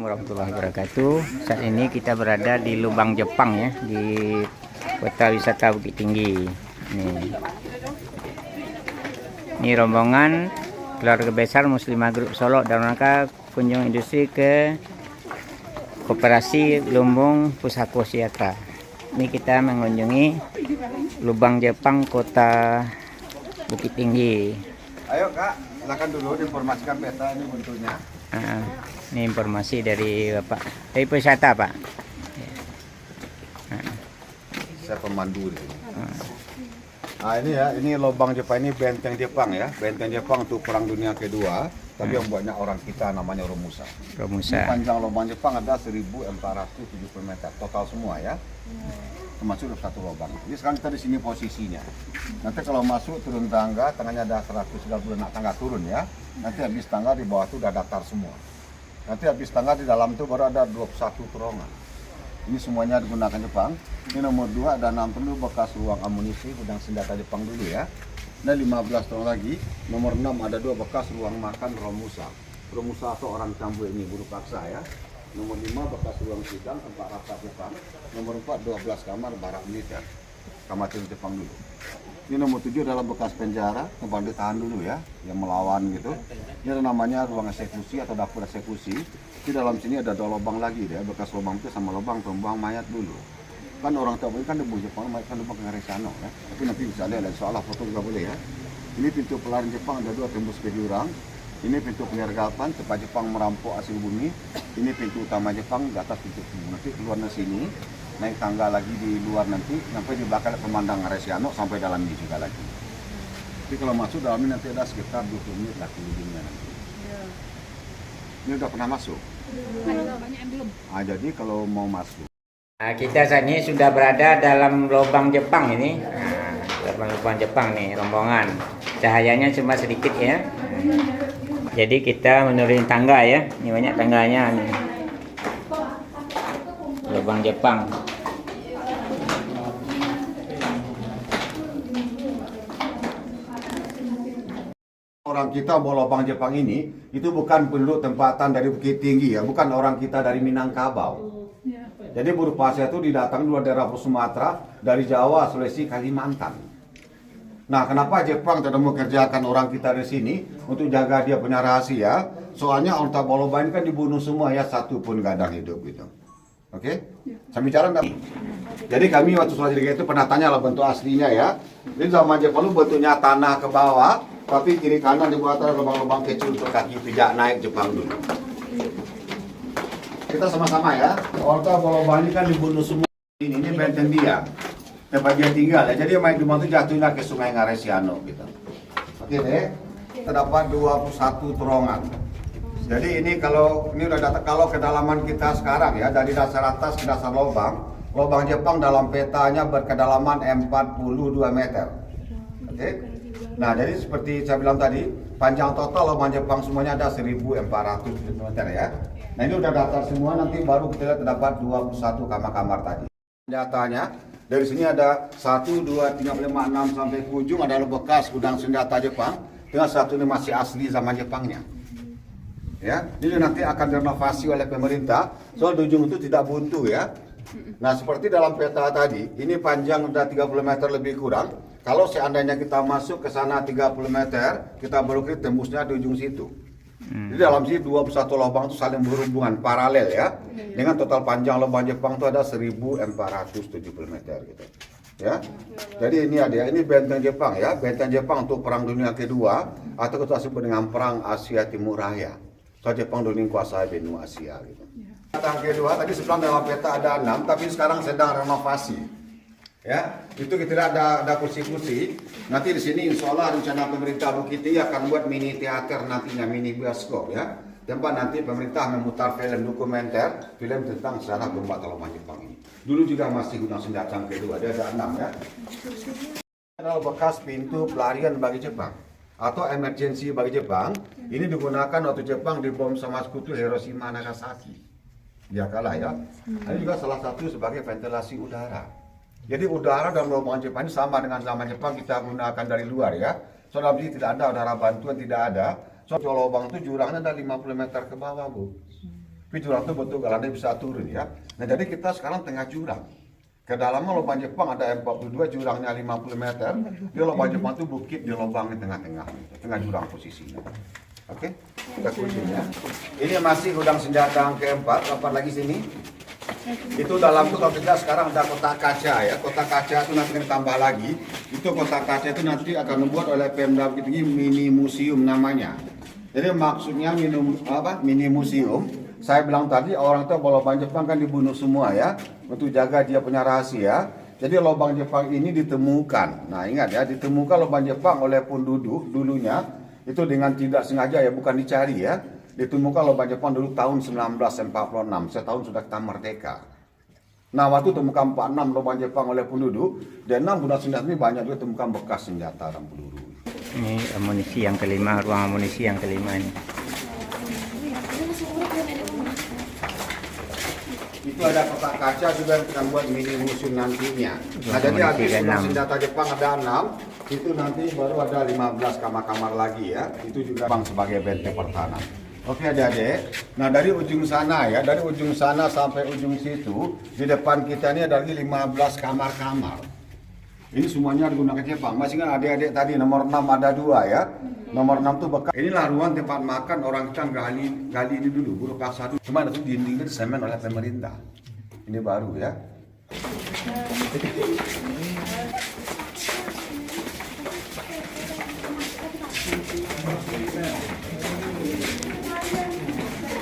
Warahmatullahi wabarakatuh. Saat ini kita berada di Lubang Jepang ya, di Kota Wisata Bukit Tinggi. Ini rombongan keluarga besar Muslimah Group Solo dalam rangka kunjung industri ke Koperasi Lumbung Pusako Siatra. Ini kita mengunjungi Lubang Jepang, Kota Bukit Tinggi. Ayo Kak, silakan dulu diinformasikan peta ini bentuknya. Ini informasi dari Bapak. Dari wisata Pak. Saya pemandu di sini. Nah ini ya, ini lubang Jepang, ini benteng Jepang ya. Benteng Jepang untuk Perang Dunia Kedua. Tapi yang buatnya orang kita namanya Romusa. Ini panjang lubang Jepang ada 1470 meter total semua ya. Termasuk satu lubang. Jadi sekarang kita di sini posisinya. Nanti kalau masuk turun tangga, tengahnya ada 130 nak tangga turun ya. Nanti habis tangga di bawah itu udah datar semua. Nanti habis tangga di dalam itu baru ada 21 terowongan. Ini semuanya digunakan Jepang. Ini nomor 2 ada 60 bekas ruang amunisi gudang senjata Jepang dulu ya. Nah 15 tahun lagi. Nomor 6 ada 2 bekas ruang makan Romusa. Romusa atau orang Cambuk ini guru paksa ya. Nomor 5 bekas ruang sidang tempat rapat Jepang. Nomor 4 12 kamar barak militer. Kamar tidur Jepang dulu. Ini nomor 7 adalah bekas penjara tempat ditahan dulu ya, yang melawan gitu. Ini ada namanya ruang eksekusi atau dapur eksekusi. Di dalam sini ada 2 lubang lagi ya, bekas lubang itu sama lubang pembuang mayat dulu. Kan orang tua kan debu Jepang, mayat kan lubang ke Resano ya. Tapi nanti bisa lihat soalnya foto juga boleh ya. Ini pintu pelarian Jepang ada 2 tembus ke jurang. Ini pintu penyergapan tempat Jepang merampok hasil bumi. Ini pintu utama Jepang di atas pintu umum. Nanti keluar dari sini, naik tangga lagi di luar nanti, sampai di belakang pemandangan Resano sampai dalam ini juga lagi. Jadi kalau masuk dalam ini nanti ada sekitar 20 menit lah kelilingnya nanti. Ini udah pernah masuk? Nah, jadi kalau mau masuk. Nah, kita saat ini sudah berada dalam lubang Jepang ini. Lubang Jepang nih, rombongan. Cahayanya cuma sedikit ya. Jadi kita menuruni tangga ya. Ini banyak tangganya nih. Lubang Jepang. Orang kita bawa lubang Jepang ini itu bukan penduduk tempatan dari Bukit Tinggi ya, bukan orang kita dari Minangkabau. Jadi buruh pasir itu didatang dari daerah Sumatera, dari Jawa, Sulawesi, Kalimantan. Nah, kenapa Jepang tidak mengerjakan orang kita di sini untuk jaga dia punya rahasia? Soalnya orang Taboloba ini kan dibunuh semua ya, satu pun gak ada hidup gitu. Oke? Saya bicara enggak? Jadi kami waktu sholat itu pernah tanya lah bentuk aslinya ya. Ini zaman Jepang itu bentuknya tanah ke bawah, tapi kiri kanan dibuat lubang-lubang kecil untuk kaki pijak naik Jepang dulu. Kita sama-sama ya. Orang Taboloba ini kan dibunuh semua. Ini benteng dia. Tempat dia tinggal ya. Jadi main rumah itu jatuhnya ke Sungai Ngaresiano gitu. Oke deh. Terdapat 21 terowongan. Jadi ini kalau ini udah datang kalau kedalaman kita sekarang ya dari dasar atas ke dasar lubang Jepang dalam petanya berkedalaman 42 meter. Oke. Nah, jadi seperti saya bilang tadi, panjang total lubang Jepang semuanya ada 1400 meter ya. Nah, ini udah datar semua, nanti baru kita lihat terdapat 21 kamar-kamar tadi. Datanya dari sini ada 1, 2, 3, 4, 5, 6 sampai ke ujung adalah bekas gudang senjata Jepang dengan satu ini masih asli zaman Jepangnya. Ya, ini nanti akan direnovasi oleh pemerintah. Soal di ujung itu tidak buntu ya. Nah, seperti dalam peta tadi, ini panjang udah 30 meter lebih kurang. Kalau seandainya kita masuk ke sana 30 meter, kita baru tembusnya di ujung situ. Jadi dalam sini 21 lubang itu saling berhubungan paralel ya. Dengan total panjang lubang Jepang itu ada 1470 meter gitu. Ya. Jadi ini ada ini benteng Jepang ya, benteng Jepang untuk Perang Dunia Kedua atau kita sebut dengan Perang Asia Timur Raya. So Jepang dulu kuasai benua Asia gitu. Perang kedua tadi sebelum dalam peta ada 6 tapi sekarang sedang renovasi. Ya, itu kita ada kursi-kursi. Nanti di sini insya Allah rencana pemerintah Bukit Tinggi akan buat mini teater nantinya, mini bioskop ya. Tempat nanti pemerintah memutar film dokumenter, film tentang sejarah gempa lubang Jepang ini. Dulu juga masih gudang senjata yang kedua, dia ada 6 ya. Adalah bekas pintu pelarian bagi Jepang atau emergency bagi Jepang. Ini digunakan waktu Jepang dibom sama sekutu Hiroshima Nagasaki. Dia kalah ya. Ini juga salah satu sebagai ventilasi udara. Jadi udara dalam lubang Jepang ini sama dengan zaman Jepang kita gunakan dari luar ya. So dalam sini tidak ada udara bantuan, tidak ada. So lubang itu jurangnya ada 50 meter ke bawah Bu. Tapi jurang itu bentuk galannya bisa turun ya. Nah jadi kita sekarang tengah jurang. Kedalaman lubang Jepang ada 42, jurangnya 50 meter. Dia lubang Jepang itu bukit di lubang di tengah-tengah, tengah jurang posisinya. Oke, kita kunci ya. Ini masih gudang senjata yang keempat. Dapat lagi sini. Itu dalam itu kalau kita sekarang ada kotak kaca ya. Kotak kaca itu nanti kita tambah lagi. Itu kotak kaca itu nanti akan dibuat oleh Pemda Bukit Tinggi mini museum namanya. Jadi maksudnya mini museum. Saya bilang tadi orang tua lubang Jepang kan dibunuh semua ya, untuk jaga dia punya rahasia. Jadi lubang Jepang ini ditemukan. Nah ingat ya, ditemukan lubang Jepang oleh penduduk dulunya itu dengan tidak sengaja ya, bukan dicari ya. Ditemukan lubang Jepang dulu tahun 1946, setahun sudah kita merdeka. Nah waktu temukan 46 lubang Jepang oleh penduduk, dan 6 gudang senjata ini banyak juga temukan bekas senjata dan peluru. Ini amunisi yang kelima, ruang amunisi yang kelima ini. Itu ada kotak kaca juga yang kita buat mini museum nantinya. Nah jadi habis gudang senjata Jepang ada 6, itu nanti baru ada 15 kamar-kamar lagi ya. Itu juga Jepang sebagai benteng pertahanan. Oke adik-adik, nah dari ujung sana ya, dari ujung sana sampai ujung situ, di depan kita ini ada lagi 15 kamar-kamar. Ini semuanya digunakan Jepang. Masih kan adik-adik tadi nomor 6 ada 2 ya. Nomor 6 itu bekas. Inilah ruang tempat makan orang kita gali ini dulu, buru paksa dulu. Cuma itu dindingnya disemen oleh pemerintah. Ini baru ya.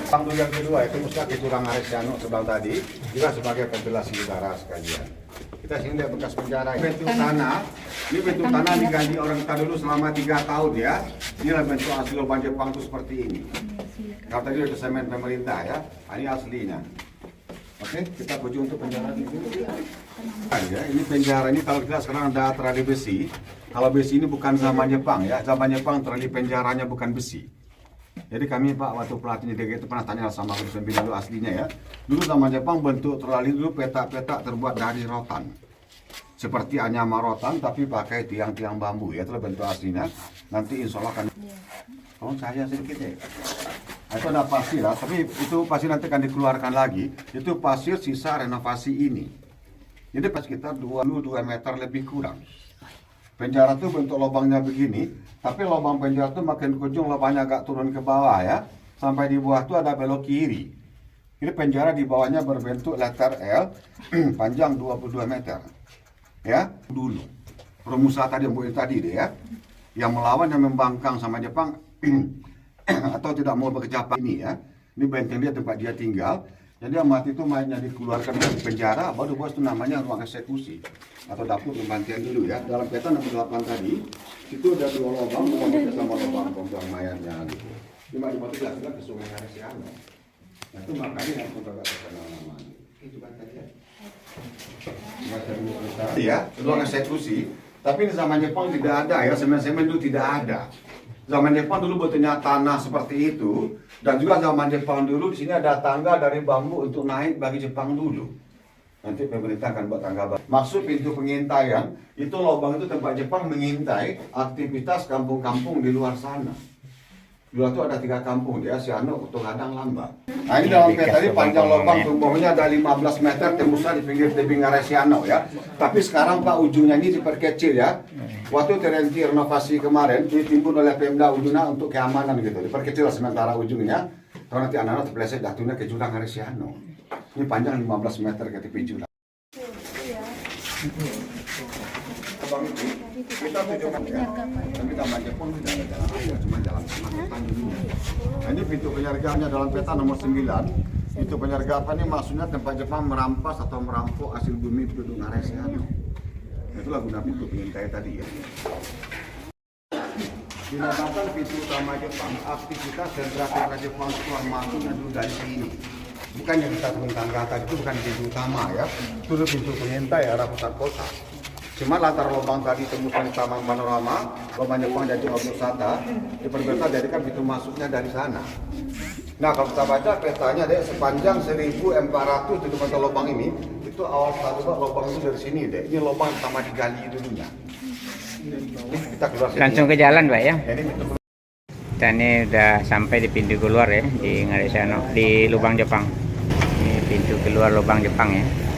Panggung yang kedua itu Mustika Jurang Aresiano sebelah tadi juga sebagai ventilasi udara sekalian. Kita sini lihat bekas penjara. Bentuk tanah, ini bentuk tanah digali orang kita dulu selama 3 tahun ya. Inilah bentuk asli lubang Jepang itu seperti ini. Kalau tadi ada semen pemerintah ya, ini aslinya. Oke, kita kunjung untuk penjara ini. Ya, ini penjara ini kalau kita sekarang ada terali besi. Kalau besi ini bukan zaman Jepang ya, zaman Jepang terali penjaranya bukan besi. Jadi kami Pak waktu pelatih di DG itu pernah tanya sama Urusan dulu aslinya ya. Dulu zaman Jepang bentuk terali dulu petak-petak terbuat dari rotan. Seperti anyama rotan tapi pakai tiang-tiang bambu ya, itu bentuk aslinya. Nanti insya Allah akan tolong saya sedikit ya. Itu ada pasir lah, tapi itu pasir nanti akan dikeluarkan lagi. Itu pasir sisa renovasi ini. Jadi pas sekitar 22 meter lebih kurang. Penjara itu bentuk lubangnya begini, tapi lubang penjara itu makin ujung lubangnya agak turun ke bawah ya. Sampai di bawah itu ada belok kiri. Ini penjara di bawahnya berbentuk letter L, panjang 22 meter. Ya, dulu. Romusa tadi yang boleh tadi deh ya. Yang melawan yang membangkang sama Jepang atau tidak mau bekerja ini ya. Ini benteng dia tempat dia tinggal. Jadi yang mati itu mayatnya dikeluarkan dari penjara, baru bos itu namanya ruang eksekusi atau dapur pembantian dulu ya. Dalam peta nomor 8 tadi, itu ada 2 lubang, lubang sama lubang pembuang mayatnya gitu. Cuma di bawah itu jelas ke Sungai Aresiano. Nah itu makanya yang pun agak terkenal namanya. Itu kan tadi ya. Iya, ruang eksekusi. Tapi di zaman Jepang tidak ada ya, semen-semen dulu tidak ada. Zaman Jepang dulu bentuknya tanah seperti itu, dan juga zaman Jepang dulu di sini ada tangga dari bambu untuk naik bagi Jepang dulu. Nanti pemerintah akan buat tangga baru. Maksud pintu pengintaian itu lubang itu tempat Jepang mengintai aktivitas kampung-kampung di luar sana. Di luar itu ada 3 kampung dia, Siano, Kutugadang, Lamba. Nah ini dalam peta tadi panjang lubang tumbuhnya ada 15 meter tembusnya di pinggir tebing Aresiano ya. Tapi sekarang Pak ujungnya ini diperkecil ya. Waktu terhenti renovasi kemarin ditimbun oleh Pemda ujungnya untuk keamanan gitu. Diperkecil sementara ujungnya. Kalau nanti anak-anak terpeleset jatuhnya ke jurang Aresiano. Ini panjang 15 meter ke tepi jurang. Kita tunjukkan ya. Tapi taman Jepang tidak ada jalan air, cuma jalan tengah dunia. Nah, ini pintu penyergapannya dalam peta nomor 9. Pintu penyergapan ini maksudnya tempat Jepang merampas atau merampok hasil bumi penduduk Aresiano. Itulah guna pintu pengintai tadi ya. Dinamakan pintu utama Jepang, aktivitas sentra Jepang keluar masuknya dulu dari sini. Bukan yang kita turun tangga tadi, itu bukan pintu utama ya. Itu pintu pengintai arah pusat kota. Cuma latar lubang tadi temukan di Taman Panorama, lubang Jepang jadi objek wisata, diperbeda jadi kan pintu masuknya dari sana. Nah kalau kita baca petanya deh sepanjang 1.400 meter lubang ini, itu awal satu lubang itu dari sini deh. Ini lubang pertama digali dulunya. Ini kita keluar sini. Langsung ke jalan Pak ya. Jadi Kita ini udah sampai di pintu keluar ya di Ngaresano, di lubang Jepang. Ini pintu keluar lubang Jepang ya.